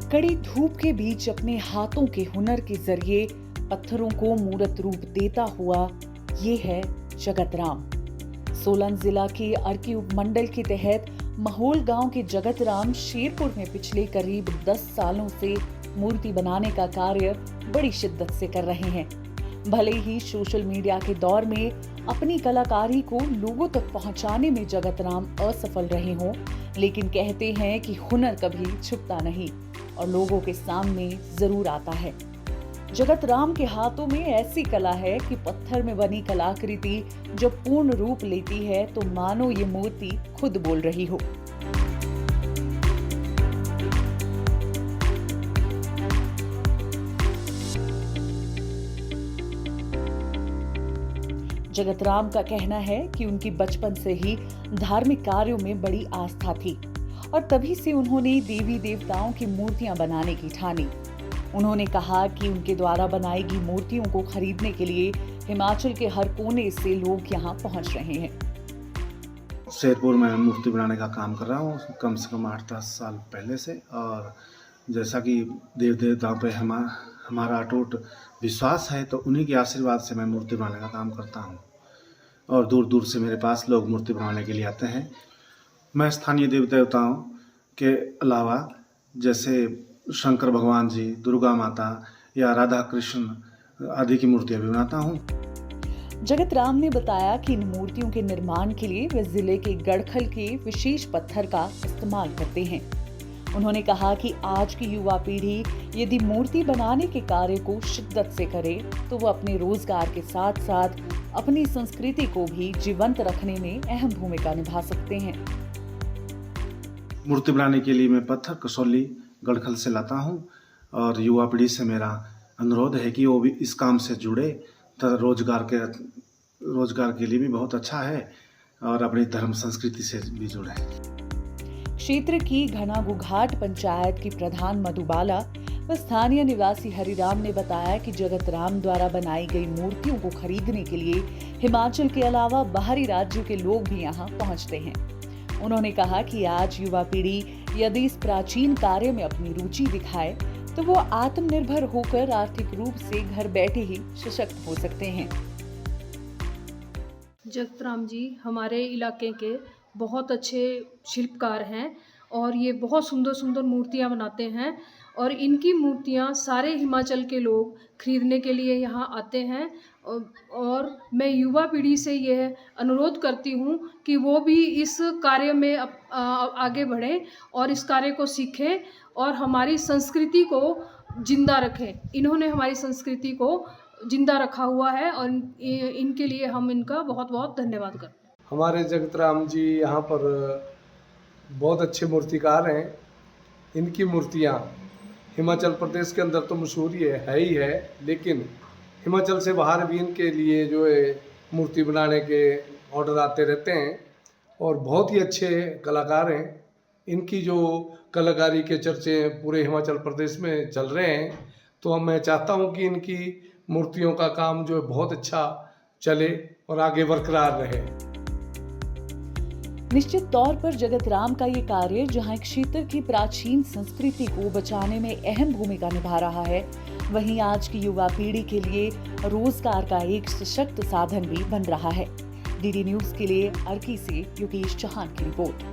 कड़ी धूप के बीच अपने हाथों के हुनर के जरिए पत्थरों को मूर्त रूप देता हुआ ये है जगत राम। सोलन जिला के अर्की उपमंडल के तहत महोल गांव के जगत राम शेरपुर में पिछले करीब 10 सालों से मूर्ति बनाने का कार्य बड़ी शिद्दत से कर रहे हैं। भले ही सोशल मीडिया के दौर में अपनी कलाकारी को लोगों तक पहुंचाने में जगत राम असफल रहे हों, लेकिन कहते हैं कि हुनर कभी छुपता नहीं और लोगों के सामने जरूर आता है। जगत राम के हाथों में ऐसी कला है कि पत्थर में बनी कलाकृति जब पूर्ण रूप लेती है तो मानो ये मूर्ति खुद बोल रही हो। जगत राम का कहना है कि उनकी बचपन से ही धार्मिक कार्यों में बड़ी आस्था थी और तभी से उन्होंने देवी देवताओं की मूर्तियां बनाने की ठानी। उन्होंने कहा कि उनके द्वारा बनाई गई मूर्तियों को खरीदने के लिए हिमाचल के हर कोने से लोग यहां पहुंच रहे हैं। शेरपुर में मूर्ति बनाने का काम कर रहा हूँ कम से कम 8-10 साल पहले से, और जैसा कि देव देवताओं पे हमारा अटूट विश्वास है तो उन्हीं के आशीर्वाद से मैं मूर्ति बनाने का काम करता हूँ और दूर दूर से मेरे पास लोग मूर्ति बनाने के लिए आते हैं। मैं स्थानीय देव देवताओं के अलावा जैसे शंकर भगवान जी, दुर्गा माता या राधा कृष्ण आदि की मूर्तियाँ भी बनाता हूँ। जगत राम ने बताया कि इन मूर्तियों के निर्माण के लिए वे जिले के गढ़खल के विशेष पत्थर का इस्तेमाल करते हैं। उन्होंने कहा कि आज की युवा पीढ़ी यदि मूर्ति बनाने के कार्य को शिद्दत से करे तो वो अपने रोजगार के साथ साथ अपनी संस्कृति को भी जीवंत रखने में अहम भूमिका निभा सकते हैं। मूर्ति बनाने के लिए मैं पत्थर कसौली गढ़खल से लाता हूँ और युवा पीढ़ी से मेरा अनुरोध है कि वो भी इस काम से जुड़े तो रोजगार के लिए भी बहुत अच्छा है और अपनी धर्म संस्कृति से भी जुड़े। क्षेत्र की घनागुघाट पंचायत की प्रधान मधुबाला व स्थानीय निवासी हरिराम ने बताया कि जगत राम द्वारा बनाई गई मूर्तियों को खरीदने के लिए हिमाचल के अलावा बाहरी राज्यों के लोग भी यहां पहुंचते हैं। उन्होंने कहा कि आज युवा पीढ़ी यदि इस प्राचीन कार्य में अपनी रुचि दिखाए तो वो आत्मनिर्भर होकर आर्थिक रूप से घर बैठे ही सशक्त हो सकते हैं। जगत राम जी हमारे इलाके के बहुत अच्छे शिल्पकार हैं और ये बहुत सुंदर सुंदर मूर्तियां बनाते हैं और इनकी मूर्तियां सारे हिमाचल के लोग खरीदने के लिए यहाँ आते हैं। और मैं युवा पीढ़ी से यह अनुरोध करती हूँ कि वो भी इस कार्य में आगे बढ़ें और इस कार्य को सीखें और हमारी संस्कृति को जिंदा रखें। इन्होंने हमारी संस्कृति को जिंदा रखा हुआ है और इनके लिए हम इनका बहुत बहुत धन्यवाद करते हैं। हमारे जगत राम जी यहाँ पर बहुत अच्छे मूर्तिकार हैं। इनकी मूर्तियाँ हिमाचल प्रदेश के अंदर तो मशहूर ही है, लेकिन हिमाचल से बाहर भी इनके लिए जो है मूर्ति बनाने के ऑर्डर आते रहते हैं और बहुत ही अच्छे कलाकार हैं। इनकी जो कलाकारी के चर्चे पूरे हिमाचल प्रदेश में चल रहे हैं, तो मैं चाहता हूँ कि इनकी मूर्तियों का काम जो है बहुत अच्छा चले और आगे बरकरार रहे। निश्चित तौर पर जगत राम का ये कार्य जहां एक क्षेत्र की प्राचीन संस्कृति को बचाने में अहम भूमिका निभा रहा है, वहीं आज की युवा पीढ़ी के लिए रोजगार का एक सशक्त साधन भी बन रहा है। डीडी न्यूज के लिए अर्की से योगेश चौहान की रिपोर्ट।